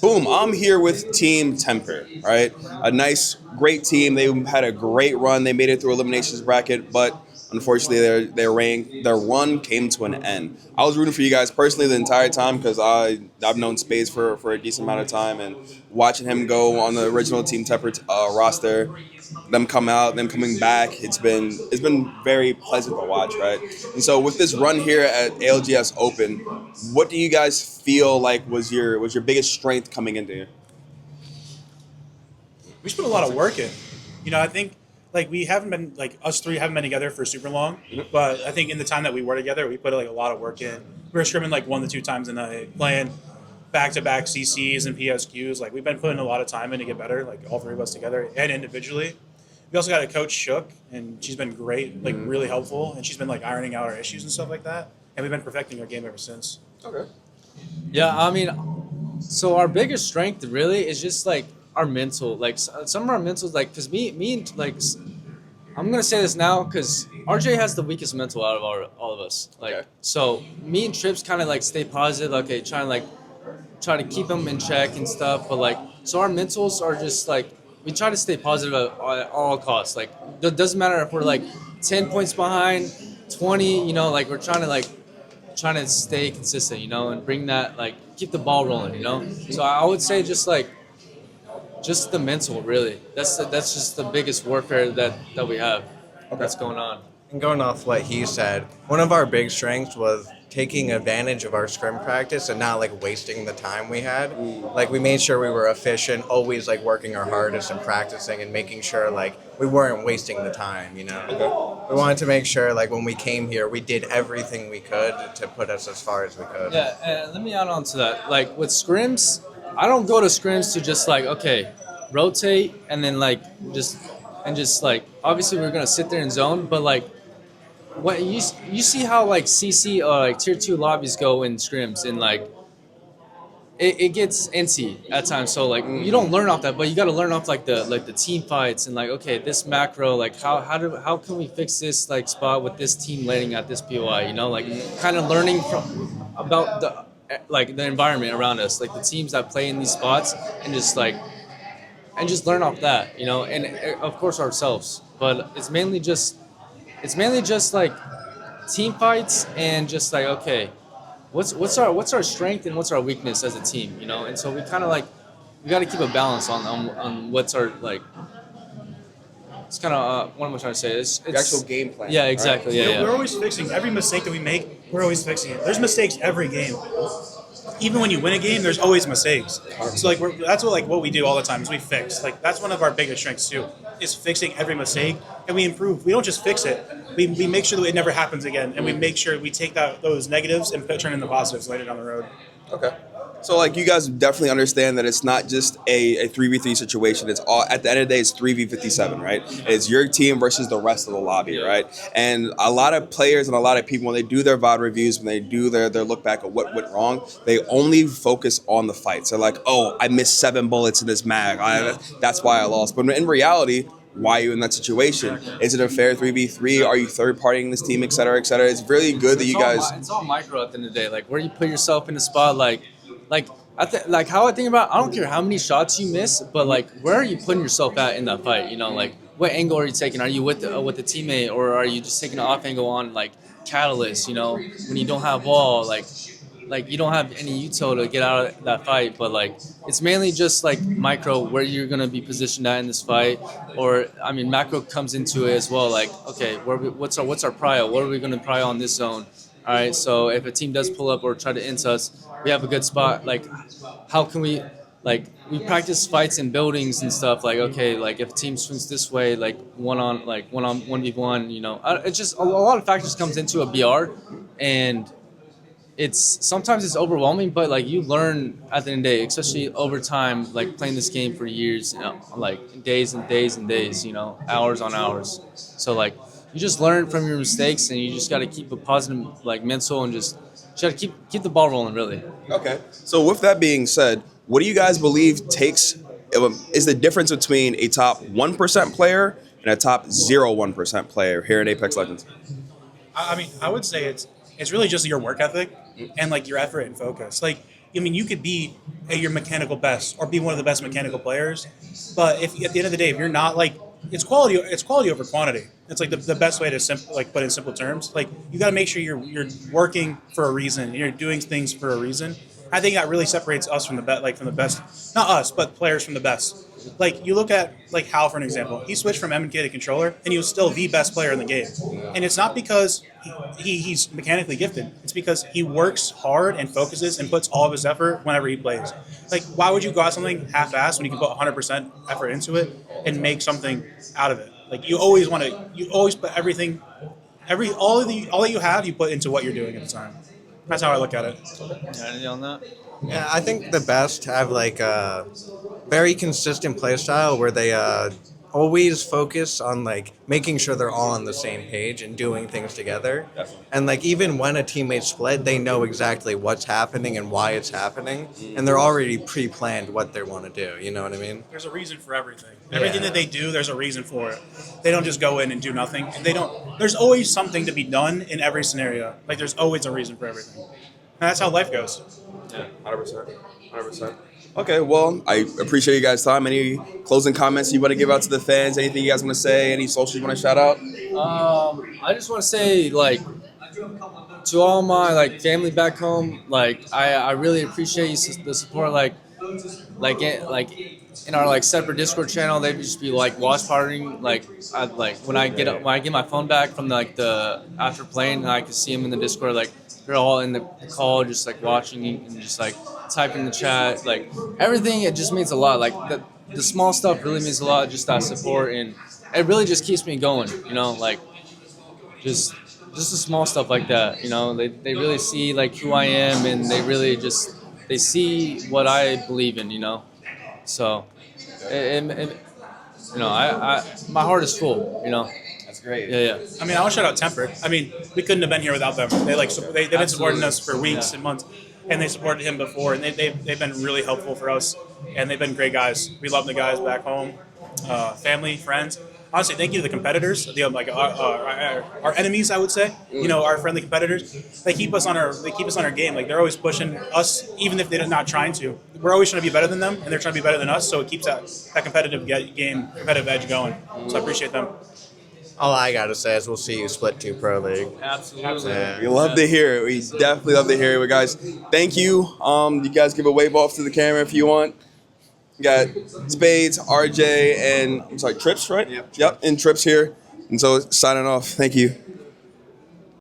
Boom, I'm here with Team TEMPR, right? A nice, great team. They had a great run. They made it through eliminations bracket, but unfortunately, their run came to an end. I was rooting for you guys personally the entire time because I've known Spades for a decent amount of time, and watching him go on the original Team TEMPR roster, them come out, them coming back, it's been very pleasant to watch, right? And so with this run here at ALGS Open, what do you guys feel like was your biggest strength coming into here? We just put a lot of work in. I think like we haven't been like us three haven't been together for super long, but I think in the time that we were together, we put like a lot of work in. We were scrimming like 1 to 2 times a night, playing back to back CCs and PSQs. Like we've been putting a lot of time in to get better, like all three of us together and individually. We also got a coach Shook, and she's been great, like really helpful, and she's been like ironing out our issues and stuff like that. And we've been perfecting our game ever since. Okay. Yeah, I mean, so our biggest strength really is just like our mental. Like some of our mentals, like because me and like I'm gonna say this now because RJ has the weakest mental out of all of us. Like Okay. so, me and Trips kind of like stay positive. Okay, try to keep them in check and stuff. But like so, our mentals are just like we try to stay positive at all costs. Like it doesn't matter if we're like 10 points behind, 20. Like we're trying to stay consistent, and bring that like keep the ball rolling. So I would say just the mental really. That's just the biggest warfare that we have that's going on. And going off what he said, one of our big strengths was taking advantage of our scrim practice and not like wasting the time we had. Like we made sure we were efficient, always like working our hardest and practicing and making sure like we weren't wasting the time. Okay. We wanted to make sure like when we came here, we did everything we could to put us as far as we could. Yeah, and let me add on to that. Like with scrims, I don't go to scrims to just like okay, rotate and then like just like obviously we're gonna sit there and zone, but like what you see how like CC or like tier 2 lobbies go in scrims and like it gets NC at times. So like you don't learn off that, but you got to learn off like the team fights and like okay this macro like how can we fix this like spot with this team landing at this POI, like kind of learning from about the environment around us, like the teams that play in these spots and just learn off that, and of course ourselves. But it's mainly just like team fights and just like okay, what's our strength and what's our weakness as a team, and so we kind of like we got to keep a balance on what's our like. It's kind of what am I trying to say? It's The actual game plan. yeah, exactly. Yeah, We're yeah. always fixing every mistake that we make. We're always fixing it. There's mistakes every game. Even when you win a game, there's always mistakes. So like that's what we do all the time is we fix. Like that's one of our biggest strengths too, is fixing every mistake and we improve. We don't just fix it. We make sure that it never happens again, and we make sure we take those negatives and turn into positives later down the road. Okay. So like you guys definitely understand that it's not just a 3v3 situation. It's all at the end of the day it's 3v57, right? It's your team versus the rest of the lobby, right? And a lot of players and a lot of people when they do their VOD reviews, when they do their look back at what went wrong, they only focus on the fights. They're like, "Oh, I missed 7 bullets in this mag. That's why I lost." But in reality, why are you in that situation? Is it a fair 3v3? Are you third partying this team, et cetera, et cetera? It's really good that you guys. It's all micro at the end of the day. Like where you put yourself in a spot, like like how I think about. I don't care how many shots you miss, but like where are you putting yourself at in that fight? Like what angle are you taking? Are you with the teammate, or are you just taking an off angle on like catalyst? When you don't have wall, like you don't have any util to get out of that fight. But like it's mainly just like micro where you're gonna be positioned at in this fight, or I mean macro comes into it as well. Like okay, what's our prio? What are we gonna prio on this zone? All right, so if a team does pull up or try to int us, we have a good spot. Like, how can we, like, we practice fights in buildings and stuff. Like, okay, like if a team swings this way, like one on 1v1, it's just a lot of factors comes into a BR, and sometimes it's overwhelming, but like you learn at the end of the day, especially over time, like playing this game for years, like days and days and days, hours on hours. So like you just learn from your mistakes, and you just got to keep a positive like mental and just try to keep the ball rolling really. Okay. So with that being said, what do you guys believe is the difference between a top 1% player and a top 0.1% player here in Apex Legends? I mean, I would say it's really just your work ethic and like your effort and focus. Like I mean, you could be at your mechanical best or be one of the best mechanical players, but if at the end of the day, if you're not like, it's quality over quantity. It's like the best way to put it in simple terms. Like you got to make sure you're working for a reason. And you're doing things for a reason. I think that really separates us from the best, like from the best, not us, but players from the best. Like you look at like Hal for an example. He switched from M&K to controller, and he was still the best player in the game. And it's not because he's mechanically gifted. It's because he works hard and focuses and puts all of his effort whenever he plays. Like why would you go out something half-assed when you can put 100% effort into it and make something out of it? Like you always put everything, all that you have, you put into what you're doing at the time. That's how I look at it. Anything on that? Yeah, I think the best have like a very consistent play style where they always focus on like making sure they're all on the same page and doing things together. Definitely. And like even when a teammate split, they know exactly what's happening and why it's happening, and they're already pre-planned what they want to do. You know what I mean? There's a reason for everything. Everything that they do, there's a reason for it. They don't just go in and do nothing. There's always something to be done in every scenario. Like there's always a reason for everything. And that's how life goes. Yeah, 100%. 100%. Okay, well, I appreciate you guys' time. Any closing comments you want to give out to the fans? Anything you guys want to say? Any socials you want to shout out? I just want to say, like, to all my like family back home, like I really appreciate the support. Like in our like separate Discord channel, they just be like watch partying. Like when I get my phone back from the after playing, and I can see them in the Discord. Like they're all in the call, just like watching and just like typing in the chat. Like everything, it just means a lot. Like the small stuff really means a lot. Just that support, and it really just keeps me going. You know, like just the small stuff like that. You know, they really see like who I am, and they really just they see what I believe in. You know, so you know, I my heart is full. You know. That's great. Yeah. I mean, I want to shout out TEMPR. I mean, we couldn't have been here without them. They've been supporting us for weeks and months, and they supported him before, and they've been really helpful for us, and they've been great guys. We love the guys back home, family, friends. Honestly, thank you to the competitors, our enemies, I would say. You know, our friendly competitors. They keep us on our game. Like they're always pushing us, even if they're not trying to. We're always trying to be better than them, and they're trying to be better than us. So it keeps that competitive edge going. So I appreciate them. All I gotta say is we'll see you split 2 Pro League. Absolutely. Yeah. We love to hear it. We definitely love to hear it, guys. Thank you. You guys give a wave off to the camera if you want. You got Spades, RJ, and I'm sorry, Trips, right? Yep, and Trips here. And so signing off. Thank you.